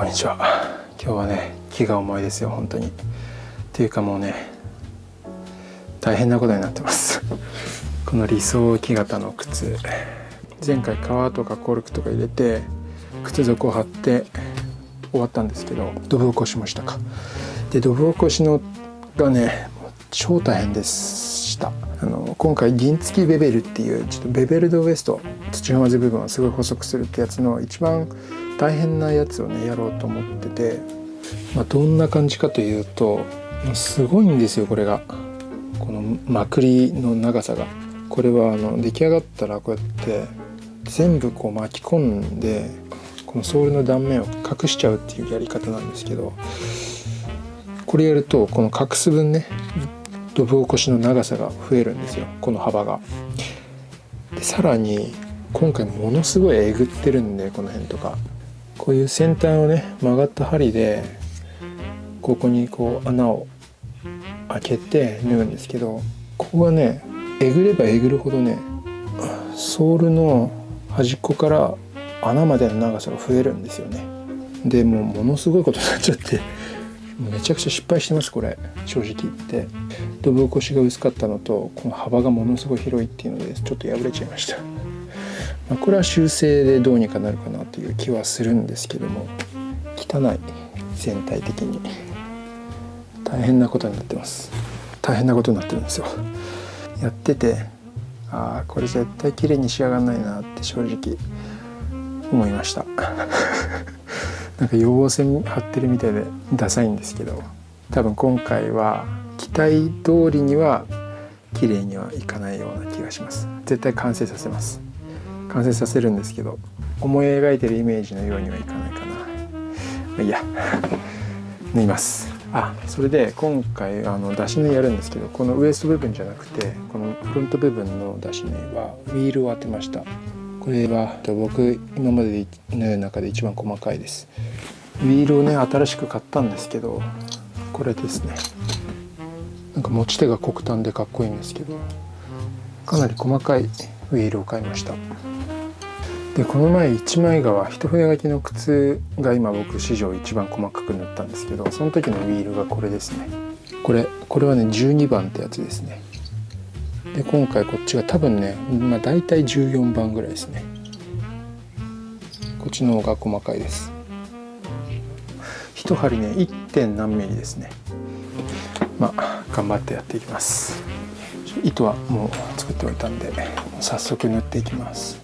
こんにちは。今日はね、気が重いですよ、本当に。っていうかもうね、大変なことになってますこの理想木型の靴、前回革とかコルクとか入れて靴底を貼って終わったんですけど、ドブ起こしもしたか。で、ドブ起こしのがね、超大変でした。今回銀付きベベルっていうちょっとベベルドウエスト、土踏まず部分をすごい細くするってやつの一番大変なやつをねやろうと思ってて、どんな感じかというと、すごいんですよこれが。このまくりの長さが、これは出来上がったらこうやって全部こう巻き込んで、このソールの断面を隠しちゃうっていうやり方なんですけど、これやるとこの隠す分ね、ドブ起こしの長さが増えるんですよ、この幅が。でさらに今回ものすごいえぐってるんで、この辺とかこういう先端をね曲がった針でここにこう穴を開けて縫うんですけど、ここがねえぐればえぐるほどね、ソールの端っこから穴までの長さが増えるんですよね。でもうものすごいことになっちゃって、めちゃくちゃ失敗してます、これ正直言って。ドブ起こしが薄かったのと、この幅がものすごい広いっていうのでちょっと破れちゃいました。これは修正でどうにかなるかなという気はするんですけども、汚い、全体的に大変なことになってます。大変なことになってるんですよ。やってて、これ絶対綺麗に仕上がらないなって正直思いましたなんか陽線張ってるみたいでダサいんですけど、多分今回は期待通りには綺麗にはいかないような気がします。絶対完成させます。完成させるんですけど、思い描いてるイメージのようにはいかないかな。いいや縫います。それで今回出し縫いやるんですけど、このウエスト部分じゃなくてこのフロント部分の出し縫いはウィールを当てました。これは僕今までの中で一番細かいです。ウィールをね新しく買ったんですけど、これですね。なんか持ち手が黒炭でかっこいいんですけど、かなり細かいウィールを買いました。でこの前一枚革一筆書きの靴が今僕史上一番細かく塗ったんですけど、その時のウィールがこれですね。これはね12番ってやつですね。で今回こっちが多分ね、だいたい14番ぐらいですね。こっちの方が細かいです。一針ね 1. 点何ミリですね。頑張ってやっていきます。糸はもう作っておいたんで早速塗っていきます。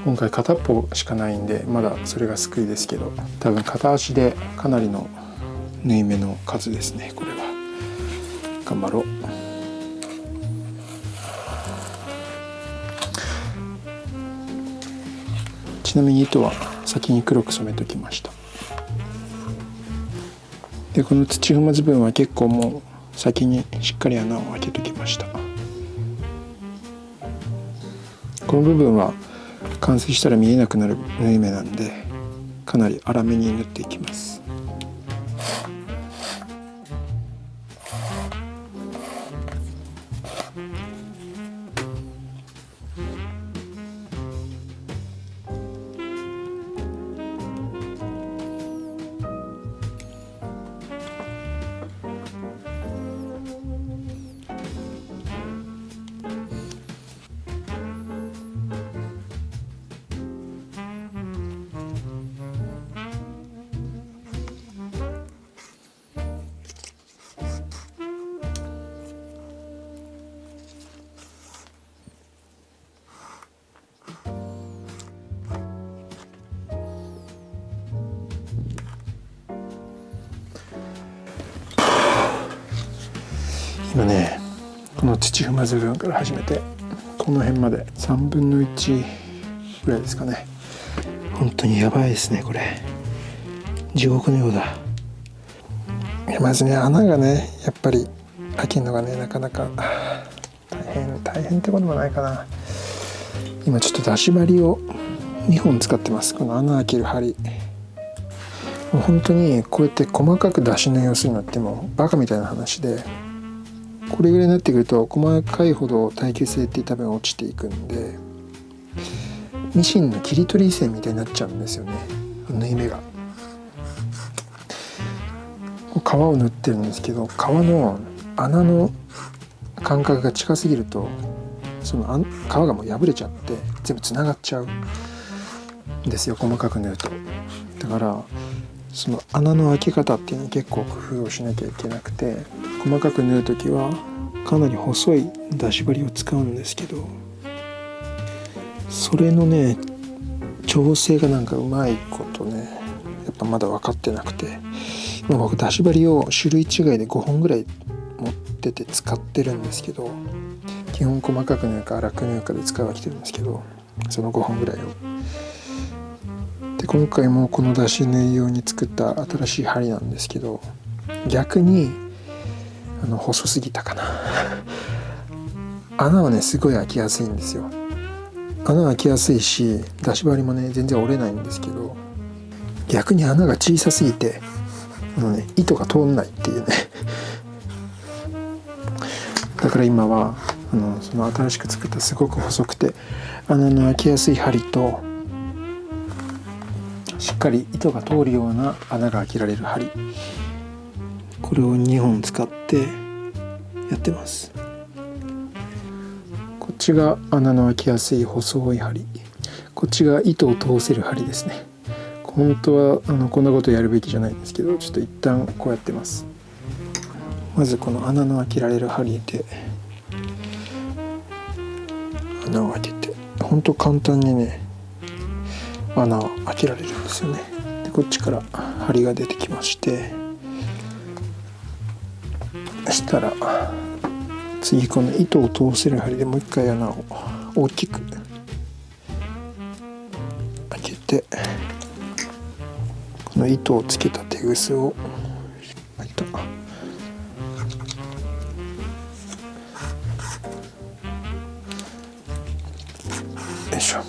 今回片っぽしかないんでまだそれが救いですけど、多分片足でかなりの縫い目の数ですね。これは頑張ろう。ちなみに糸は先に黒く染めときました。でこの土踏まず分は結構もう先にしっかり穴を開けときました。この部分は完成したら見えなくなる縫い目なんで、かなり粗めに縫っていきます。今ねこの土踏まず部分から始めてこの辺まで3分の1ぐらいですかね。本当にやばいですねこれ。地獄のようだ。まずね穴がねやっぱり開けるのがねなかなか大変ってこともないかな。今ちょっと出し針を2本使ってます。この穴開ける針、もう本当にこうやって細かく出し縫いをするのってもうバカみたいな話で、これぐらいになってくると細かいほど耐久性って多分落ちていくんで、ミシンの切り取り線みたいになっちゃうんですよね、縫い目が。皮を縫ってるんですけど、皮の穴の間隔が近すぎるとその皮がもう破れちゃって全部つながっちゃうんですよ、細かく縫うと。だからその穴の開け方っていうのに結構工夫をしなきゃいけなくて、細かく縫う時はかなり細い出し針を使うんですけど、それのね調整がなんかうまいことねやっぱまだ分かってなくて、今僕出し針を種類違いで5本ぐらい持ってて使ってるんですけど、基本細かく縫うか粗く縫うかで使い分けてるんですけど、その5本ぐらいをで、今回もこの出し縫い用に作った新しい針なんですけど、逆に細すぎたかな穴はねすごい開きやすいんですよ。穴開きやすいし出し針もね全然折れないんですけど、逆に穴が小さすぎて糸が通んないっていうねだから今はその新しく作ったすごく細くて穴の開きやすい針と、しっかり糸が通るような穴が開けられる針、これを2本使ってやってます。こっちが穴の開きやすい細い針、こっちが糸を通せる針ですね。本当はこんなことやるべきじゃないんですけど、ちょっと一旦こうやってます。まずこの穴の開けられる針で穴を開けて、本当簡単にね穴を開けられるんですよね。でこっちから針が出てきまして、そしたら次この糸を通せる針でもう一回穴を大きく開けて、この糸をつけたテグスを開いた、よいしょ。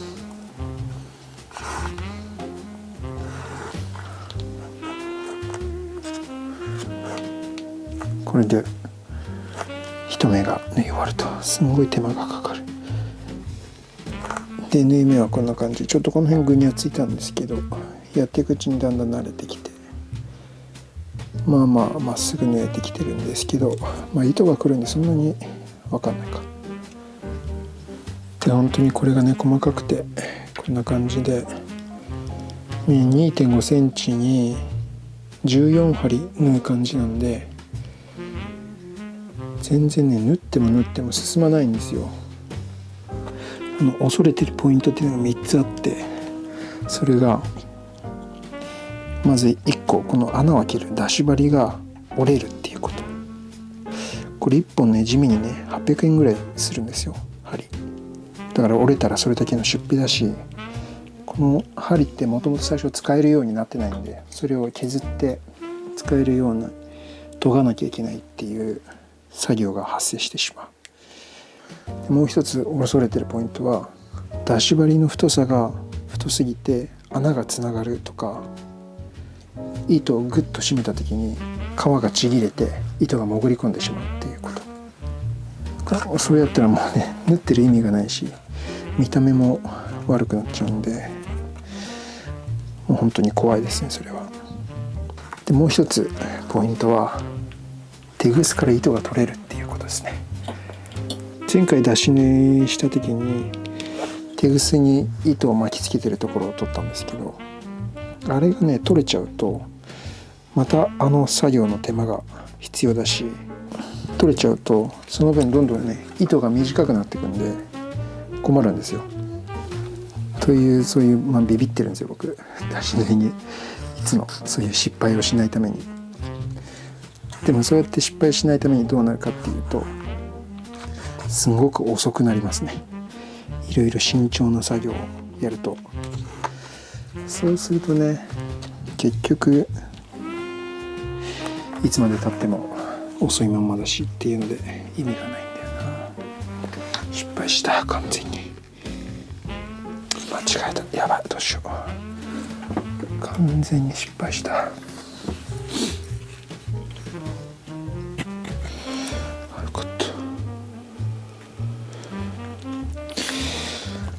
これで一目が縫い終わるとすんごい手間がかかる。で縫い目はこんな感じ、ちょっとこの辺ぐにゃついたんですけど、やっていくうちにだんだん慣れてきて、まっすぐ縫えてきてるんですけど、糸が来るんでそんなに分かんないか。で本当にこれがね細かくてこんな感じで 2.5 センチに14針縫う感じなんで、全然ね縫っても進まないんですよ。恐れてるポイントっていうのが3つあって、それがまず1個、この穴を開ける出し針が折れるっていうこと。これ1本ね地味にね800円ぐらいするんですよ、針。だから折れたらそれだけの出費だし、この針ってもともと最初使えるようになってないんで、それを削って使えるような研がなきゃいけないっていう作業が発生してしまう。もう一つ恐れてるポイントは、出し針の太さが太すぎて穴がつながるとか、糸をグッと締めた時に皮がちぎれて糸が潜り込んでしまうっていうこと。そうやったらもうね縫ってる意味がないし、見た目も悪くなっちゃうんで、もう本当に怖いですね、それは。でもう一つポイントは、テグスから糸が取れるっていうことですね。前回出し縫いした時にテグスに糸を巻きつけてるところを取ったんですけど、あれがね取れちゃうとまた作業の手間が必要だし、取れちゃうとその分どんどんね糸が短くなっていくんで困るんですよ。というそういう、ビビってるんですよ僕、出し縫いにいつもそういう失敗をしないために。でもそうやって失敗しないためにどうなるかっていうと、すごく遅くなりますね。いろいろ慎重な作業をやると。そうするとね結局いつまで経っても遅いまんまだしっていうので意味がないんだよな。失敗した、完全に間違えた、やばい、どうしよう、完全に失敗した。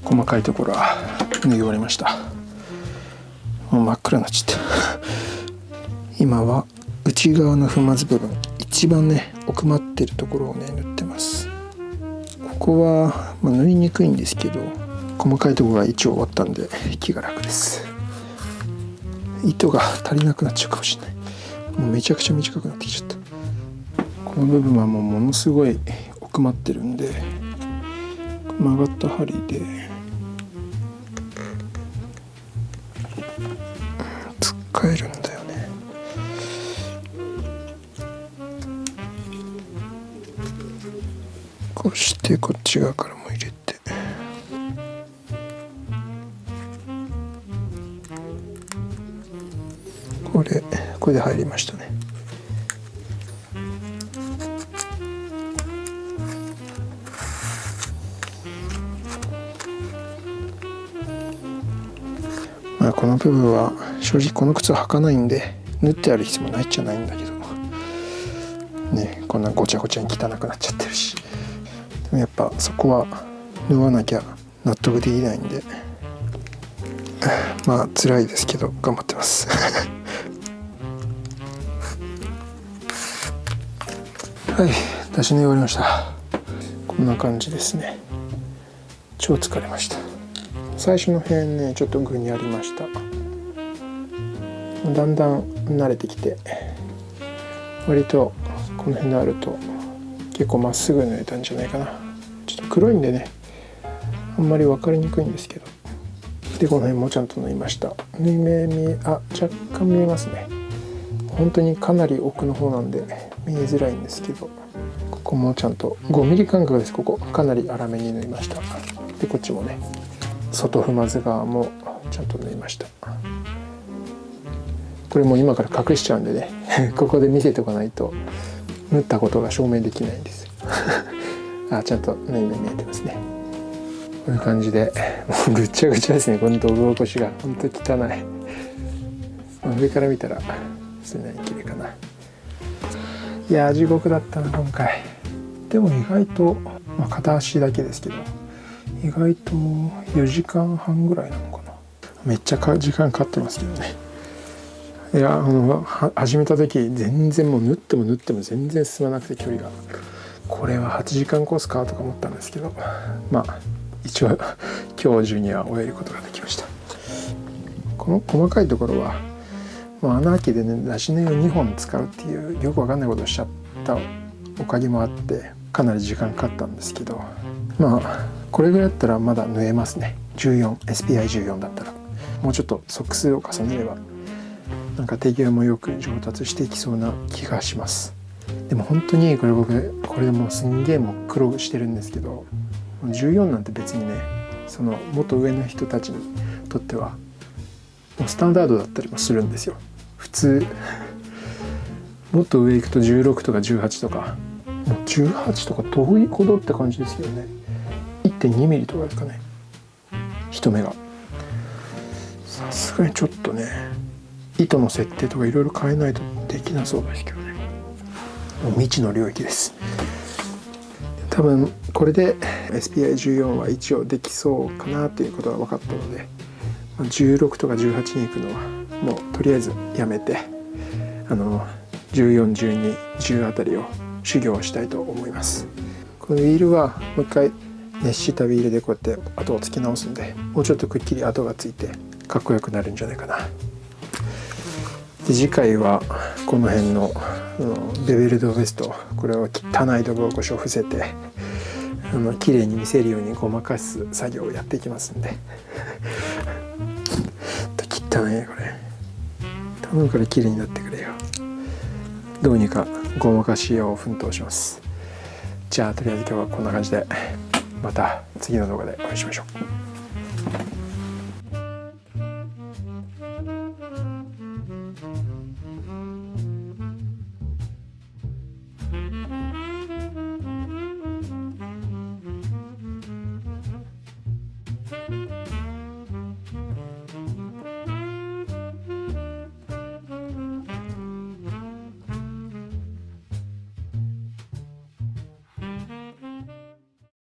細かいところは縫い終わりました。もう真っ暗になっちゃった今は内側の粉末部分、一番ね奥まってるところをね塗ってます。ここは、縫いにくいんですけど、細かいところが一応終わったんで気が楽です。糸が足りなくなっちゃうかもしれない。もうめちゃくちゃ短くなってきちゃった。この部分はもうものすごい奥まってるんで、曲がった針で使えるんだよね。こうしてこっち側からも入れて、これで入りましたね。この部分は正直この靴は履かないんで縫ってある必要もないっちゃないんだけどね、こんなごちゃごちゃに汚くなっちゃってるし、でもやっぱそこは縫わなきゃ納得できないんで、辛いですけど頑張ってますはい、出し縫い終わりました。こんな感じですね。超疲れました。最初の辺ねちょっと具にありました。だんだん慣れてきて、割とこの辺にあると結構まっすぐ縫えたんじゃないかな。ちょっと黒いんでねあんまり分かりにくいんですけど、でこの辺もちゃんと縫いました。縫い目若干見えますね。本当にかなり奥の方なんで見えづらいんですけど、ここもちゃんと5ミリ間隔です。ここかなり粗めに縫いました。でこっちもね外踏まず側もちゃんと縫いました。これも今から隠しちゃうんでねここで見せておかないと縫ったことが証明できないんですよちゃんと縫い目見えてますね。こういう感じでもうぐっちゃぐちゃですね。この泥起こしが本当汚い。上から見たらそれなりに綺麗かな。いや地獄だったな今回。でも意外と、片足だけですけど意外と4時間半ぐらいなのかな。めっちゃ時間かかってますけどね。いや始めた時全然もう縫っても全然進まなくて、距離がこれは8時間コースかとか思ったんですけど、一応今日中には終えることができました。この細かいところは穴開きでね出し縫いを2本使うっていうよくわかんないことをしちゃったおかげもあってかなり時間かかったんですけど、これぐらいだったらまだ縫えますね。SPI14 だったらもうちょっと足数を重ねれば手際もよく上達していきそうな気がします。でも本当にこれでもうすんげえもう苦労してるんですけど、14なんて別にねそのもっと上の人たちにとってはもうスタンダードだったりもするんですよ。普通もっと上行くと16とか18とか、もう18とか遠いほどって感じですけどね。 1.2 ミリとかですかね、一目が。さすがにちょっとね糸の設定とかいろいろ変えないとできなそうですけどね。もう未知の領域です。多分これで SPI14 は一応できそうかなということが分かったので、16とか18に行くのはもうとりあえずやめて14、12、10あたりを修行したいと思います。このウィールはもう一回熱したウィールでこうやって跡をつけ直すんで、もうちょっとくっきり跡がついてかっこよくなるんじゃないかな。で次回はこの辺のベベルドベスト、これを汚い泥起こしを伏せて綺麗に見せるようにごまかす作業をやっていきますんで汚いねこれ。頼むから綺麗になってくれよ。どうにかごまかしよう奮闘します。じゃあとりあえず今日はこんな感じで、また次の動画でお会いしましょう。